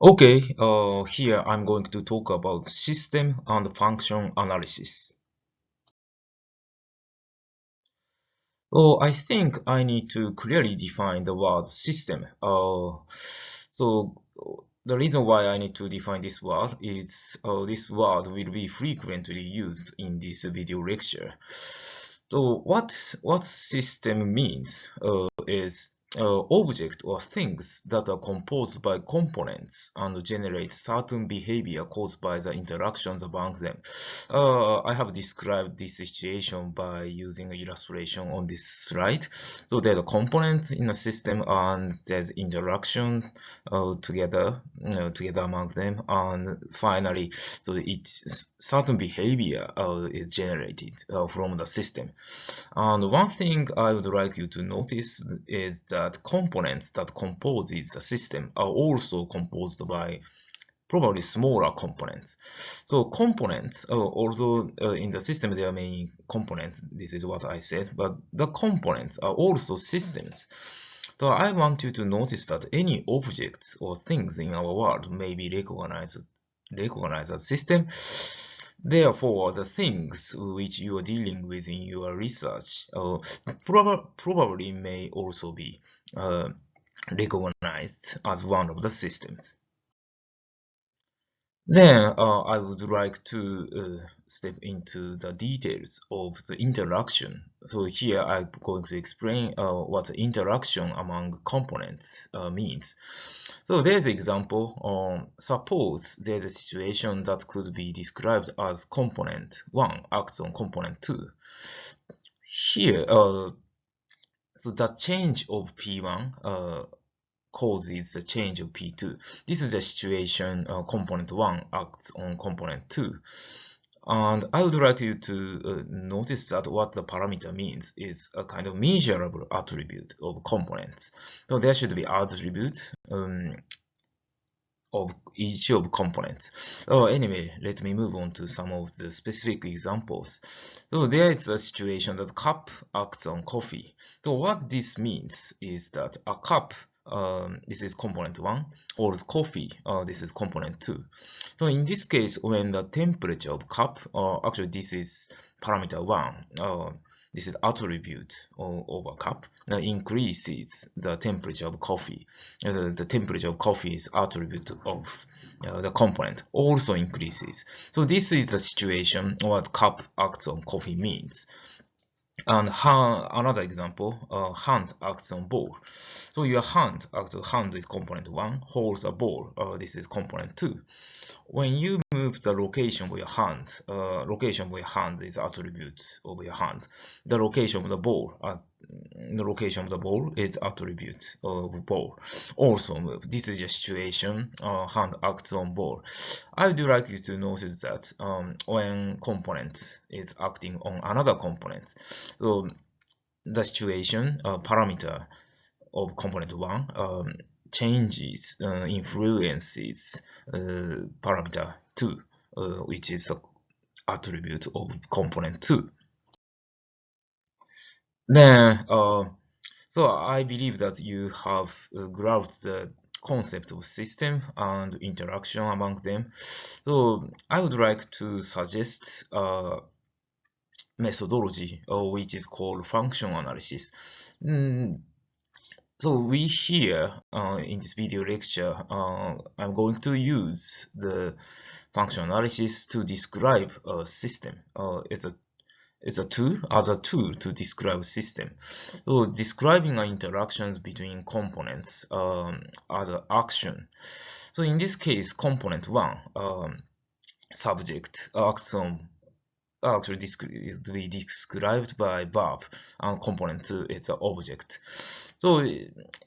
Okay, here I'm going to talk about system and function analysis. I think I need to clearly define the word system. The reason why I need to define this word is this word will be frequently used in this video lecture. What system means is object or things that are composed by components and generate certain behavior caused by the interactions among them. I have described this situation by using an illustration on this slide. So there are components in a system and there's interaction together among them, and finally, so it's certain behavior is generated from the system. And one thing I would like you to notice is that components that composes the system are also composed by probably smaller components. So components, although in the system there are many components, this is what I said, but the components are also systems. So I want you to notice that any objects or things in our world may be recognized as system. Therefore, the things which you are dealing with in your research probably may also be recognized as one of the systems. Then I would like to step into the details of the interaction. So here I'm going to explain what interaction among components means. So there's an example. Suppose there's a situation that could be described as component 1 acts on component 2. Here, so the change of P1 causes the change of P2. This is the situation component 1 acts on component 2. And I would like you to notice that what the parameter means is a kind of measurable attribute of components. So there should be attribute of each of components. Anyway, let me move on to some of the specific examples. So there is a situation that cup acts on coffee. So what this means is that a cup, this is component 1, holds coffee, this is component 2. So in this case, when the temperature of cup, actually this is parameter 1, this is attribute of a cup, increases the temperature of coffee. The temperature of coffee is attribute of the component also increases. So this is the situation what cup acts on coffee means. And another example, hand acts on ball. So your hand is component 1, holds a ball, this is component 2. When you move the location of your hand, location of your hand is attribute of your hand. The location of the ball, is attribute of ball. Also move. This is a situation, hand acts on ball. I would like you to notice that when component is acting on another component, so the situation, parameter of component 1 changes, influences parameter 2, which is an attribute of component 2. Then, so I believe that you have grasped the concept of system and interaction among them. So I would like to suggest a methodology which is called function analysis. So we here in this video lecture, I'm going to use the function analysis to describe a system. It's a tool to describe system. So describing interactions between components as an action. So in this case, component 1, subject acts on actually to be described by verb, and component 2 is an object. So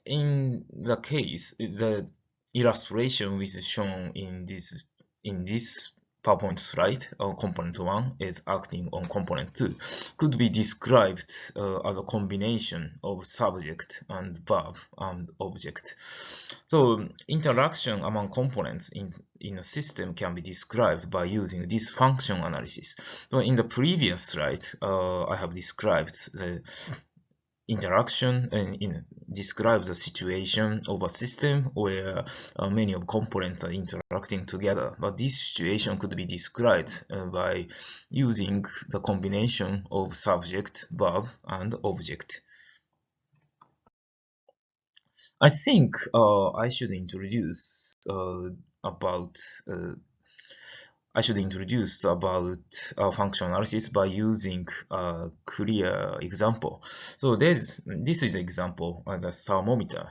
in the case, the illustration which is shown in this PowerPoint slide, component 1 is acting on component 2, could be described as a combination of subject and verb and object. So interaction among components in a system can be described by using this function analysis. So in the previous slide, I have described interaction and describes the situation of a system where many of components are interacting together. But this situation could be described by using the combination of subject, verb, and object. I think I should introduce about function analysis by using a clear example. So this is example the thermometer.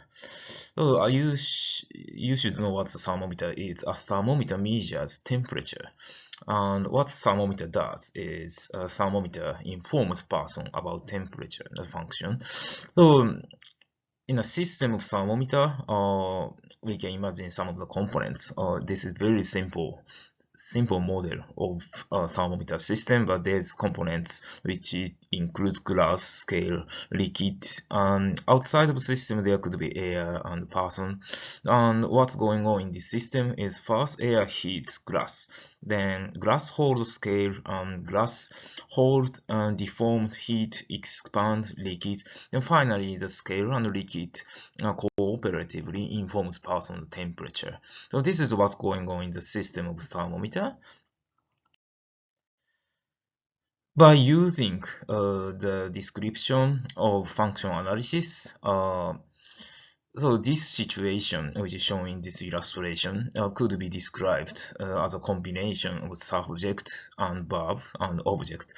So you should know what the thermometer is. A thermometer measures temperature. And what thermometer does is a thermometer informs person about temperature, the function. So in a system of thermometer, we can imagine some of the components. This is very simple model of a thermometer system, but there's components which includes glass, scale, liquid. Outside of the system, there could be air and person. And what's going on in this system is first air heats glass, then glass hold scale, glass hold deformed heat expand liquid, then finally the scale and liquid cooperatively informs person temperature. So this is what's going on in the system of thermometer. By using the description of function analysis, so this situation, which is shown in this illustration, could be described as a combination of subject and verb and object.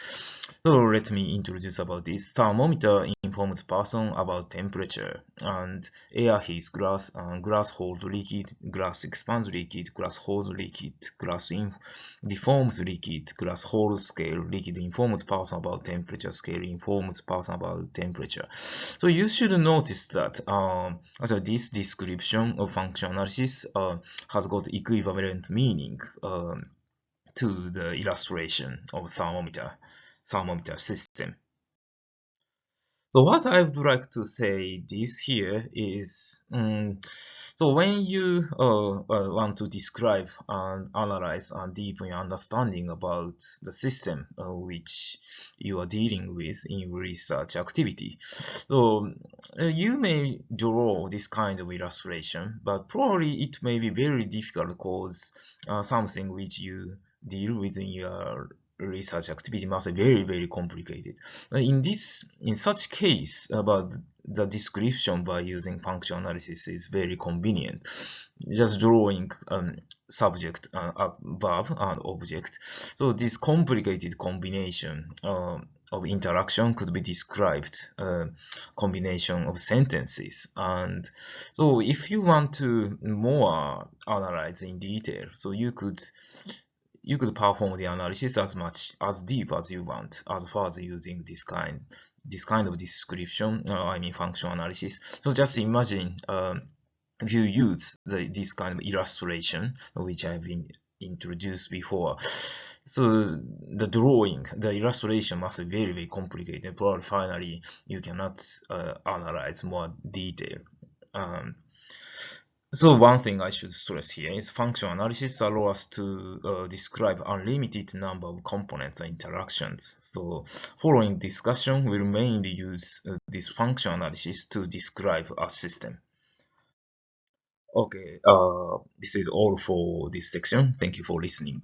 So let me introduce about this. Thermometer informs person about temperature, and air heats glass, and glass holds liquid, glass expands liquid, glass holds liquid, glass deforms liquid, glass holds scale, liquid informs person about temperature, scale informs person about temperature. So you should notice that so this description of function analysis has got equivalent meaning to the illustration of thermometer system. So what I would like to say this here is, so when you want to describe and analyze and deepen your understanding about the system which you are dealing with in research activity, so you may draw this kind of illustration, but probably it may be very difficult because something which you deal with in your research activity must be very complicated. In such case, about the description by using function analysis is very convenient. Just drawing subject, verb, and object. So this complicated combination of interaction could be described combination of sentences. And so if you want to more analyze in detail, so you could perform the analysis as deep as you want, as far as using this kind of description, I mean function analysis. So just imagine if you use this kind of illustration, which I've been introduced before. So the illustration must be very complicated. Probably finally you cannot analyze more detail. So one thing I should stress here is function analysis allows us to describe unlimited number of components and interactions. So following discussion, we'll mainly use this function analysis to describe a system. Okay, this is all for this section. Thank you for listening.